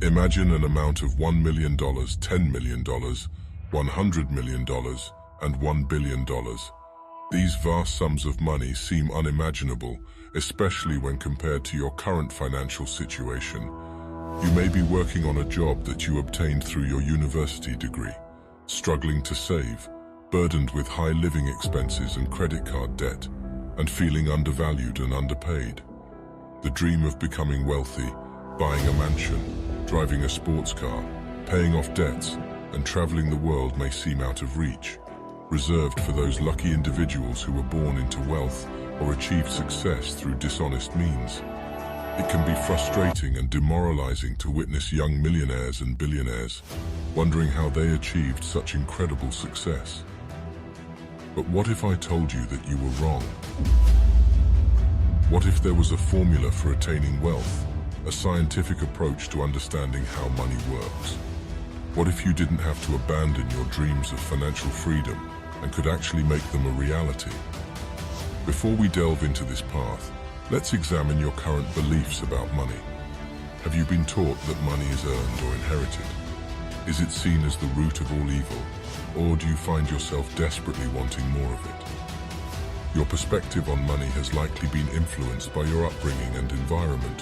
Imagine an amount of $1 million, $10 million, $100 million, and $1 billion. These vast sums of money seem unimaginable, especially when compared to your current financial situation. You may be working on a job that you obtained through your university degree, struggling to save, burdened with high living expenses and credit card debt, and feeling undervalued and underpaid. The dream of becoming wealthy, buying a mansion, driving a sports car, paying off debts, and traveling the world may seem out of reach, reserved for those lucky individuals who were born into wealth or achieved success through dishonest means. It can be frustrating and demoralizing to witness young millionaires and billionaires wondering how they achieved such incredible success. But what if I told you that you were wrong? What if there was a formula for attaining wealth, a scientific approach to understanding how money works? What if you didn't have to abandon your dreams of financial freedom and could actually make them a reality? Before we delve into this path, let's examine your current beliefs about money. Have you been taught that money is earned or inherited? Is it seen as the root of all evil, or do you find yourself desperately wanting more of it? Your perspective on money has likely been influenced by your upbringing and environment.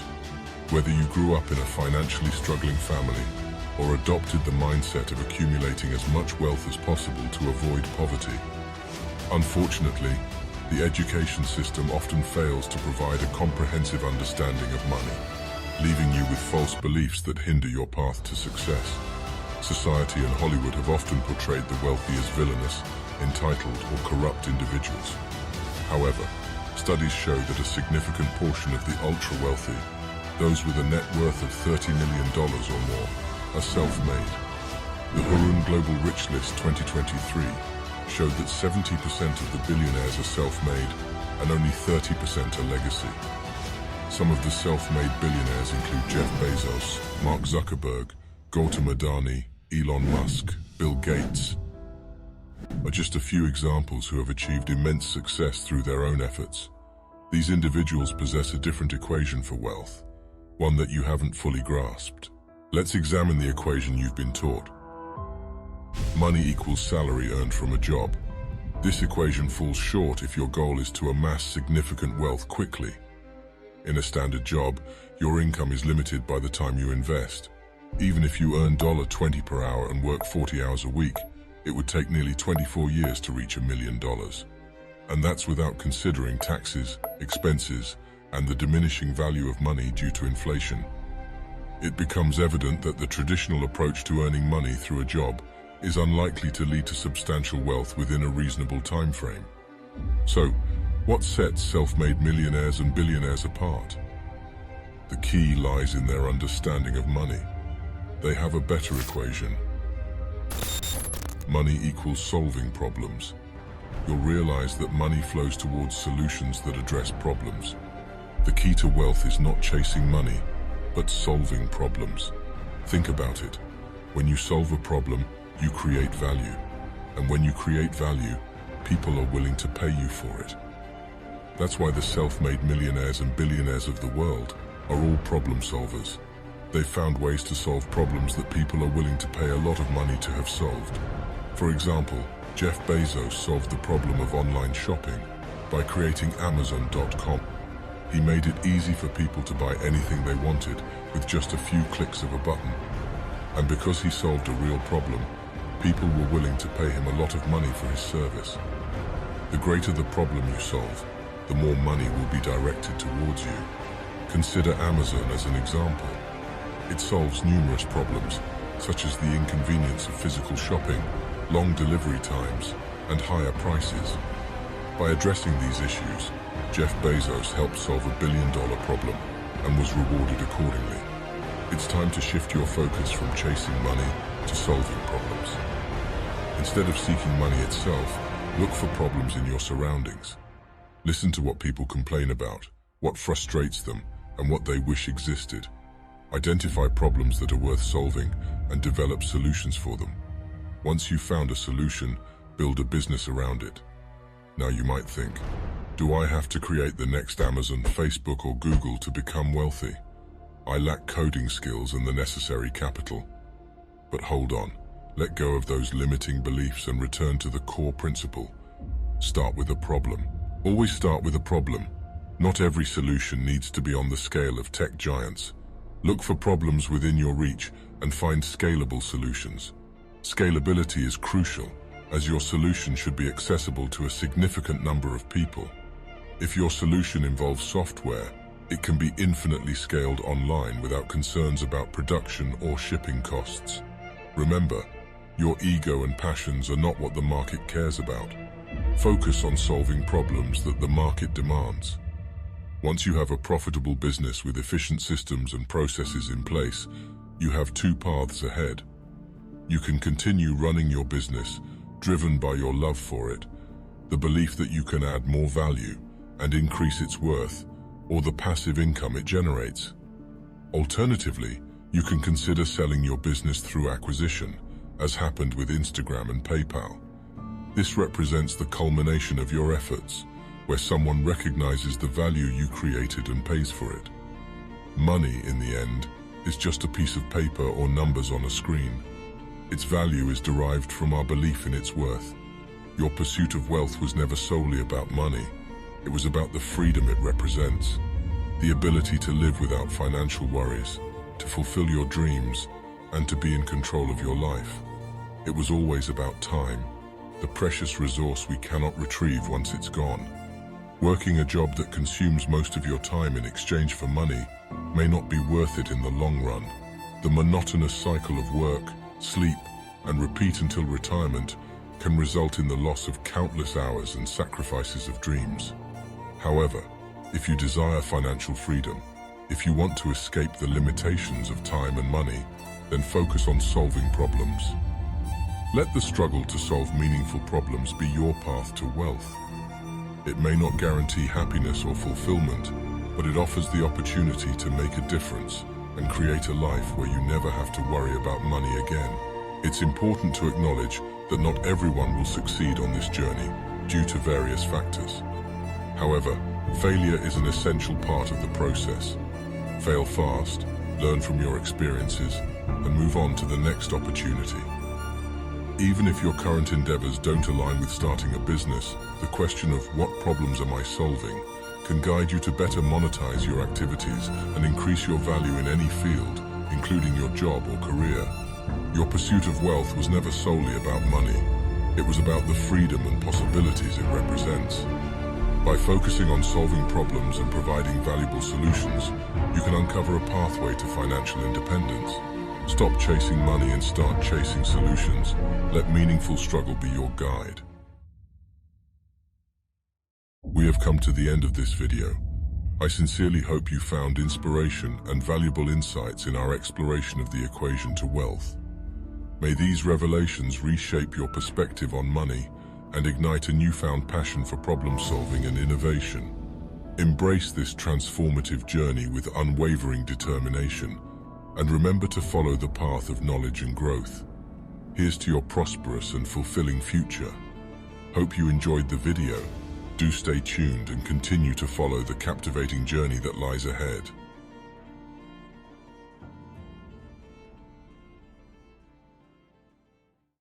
Whether you grew up in a financially struggling family or adopted the mindset of accumulating as much wealth as possible to avoid poverty. Unfortunately, the education system often fails to provide a comprehensive understanding of money, leaving you with false beliefs that hinder your path to success. Society and Hollywood have often portrayed the wealthy as villainous, entitled, or corrupt individuals. However, studies show that a significant portion of the ultra-wealthy, those with a net worth of $30 million or more, are self-made. The Hurun Global Rich List 2023 showed that 70% of the billionaires are self-made and only 30% are legacy. Some of the self-made billionaires include Jeff Bezos, Mark Zuckerberg, Gautam Adani, Elon Musk, Bill Gates, are just a few examples who have achieved immense success through their own efforts. These individuals possess a different equation for wealth, one that you haven't fully grasped. Let's examine the equation you've been taught. Money equals salary earned from a job. This equation falls short if your goal is to amass significant wealth quickly. In a standard job, your income is limited by the time you invest. Even if you earn $20 per hour and work 40 hours a week, it would take nearly 24 years to reach $1 million. And that's without considering taxes, expenses, and the diminishing value of money due to inflation. It becomes evident that the traditional approach to earning money through a job is unlikely to lead to substantial wealth within a reasonable time frame. So, what sets self-made millionaires and billionaires apart? The key lies in their understanding of money. They have a better equation. Money equals solving problems. You'll realize that money flows towards solutions that address problems. The key to wealth is not chasing money, but solving problems. Think about it. When you solve a problem, you create value. And when you create value, people are willing to pay you for it. That's why the self-made millionaires and billionaires of the world are all problem solvers. They've found ways to solve problems that people are willing to pay a lot of money to have solved. For example, Jeff Bezos solved the problem of online shopping by creating Amazon.com. He made it easy for people to buy anything they wanted with just a few clicks of a button. And because he solved a real problem, people were willing to pay him a lot of money for his service. The greater the problem you solve, the more money will be directed towards you. Consider Amazon as an example. It solves numerous problems, such as the inconvenience of physical shopping, long delivery times, and higher prices. By addressing these issues, Jeff Bezos helped solve $1 billion problem and was rewarded accordingly. It's time to shift your focus from chasing money to solving problems. Instead of seeking money itself, look for problems in your surroundings. Listen to what people complain about, what frustrates them, and what they wish existed. Identify problems that are worth solving and develop solutions for them. Once you've found a solution, build a business around it. Now you might think, do I have to create the next Amazon, Facebook, or Google to become wealthy? I lack coding skills and the necessary capital. But hold on, let go of those limiting beliefs and return to the core principle. Start with a problem. Always start with a problem. Not every solution needs to be on the scale of tech giants. Look for problems within your reach and find scalable solutions. Scalability is crucial, as your solution should be accessible to a significant number of people. If your solution involves software, it can be infinitely scaled online without concerns about production or shipping costs. Remember, your ego and passions are not what the market cares about. Focus on solving problems that the market demands. Once you have a profitable business with efficient systems and processes in place, you have two paths ahead. You can continue running your business, driven by your love for it, the belief that you can add more value and increase its worth, or the passive income it generates. Alternatively, you can consider selling your business through acquisition, as happened with Instagram and PayPal. This represents the culmination of your efforts, where someone recognizes the value you created and pays for it. Money, in the end, is just a piece of paper or numbers on a screen. Its value is derived from our belief in its worth. Your pursuit of wealth was never solely about money. It was about the freedom it represents, the ability to live without financial worries, to fulfill your dreams, and to be in control of your life. It was always about time, the precious resource we cannot retrieve once it's gone. Working a job that consumes most of your time in exchange for money may not be worth it in the long run. The monotonous cycle of work, sleep, and repeat until retirement can result in the loss of countless hours and sacrifices of dreams. However, if you desire financial freedom, if you want to escape the limitations of time and money, then focus on solving problems. Let the struggle to solve meaningful problems be your path to wealth. It may not guarantee happiness or fulfillment, but it offers the opportunity to make a difference and create a life where you never have to worry about money again. It's important to acknowledge that not everyone will succeed on this journey due to various factors. However, failure is an essential part of the process. Fail fast, learn from your experiences, and move on to the next opportunity. Even if your current endeavors don't align with starting a business, the question of what problems am I solving can guide you to better monetize your activities and increase your value in any field, including your job or career. Your pursuit of wealth was never solely about money. It was about the freedom and possibilities it represents. By focusing on solving problems and providing valuable solutions, you can uncover a pathway to financial independence. Stop chasing money and start chasing solutions. Let meaningful struggle be your guide. We have come to the end of this video. I sincerely hope you found inspiration and valuable insights in our exploration of the equation to wealth. May these revelations reshape your perspective on money and ignite a newfound passion for problem solving and innovation. Embrace this transformative journey with unwavering determination, and remember to follow the path of knowledge and growth. Here's to your prosperous and fulfilling future. Hope you enjoyed the video. Do stay tuned and continue to follow the captivating journey that lies ahead.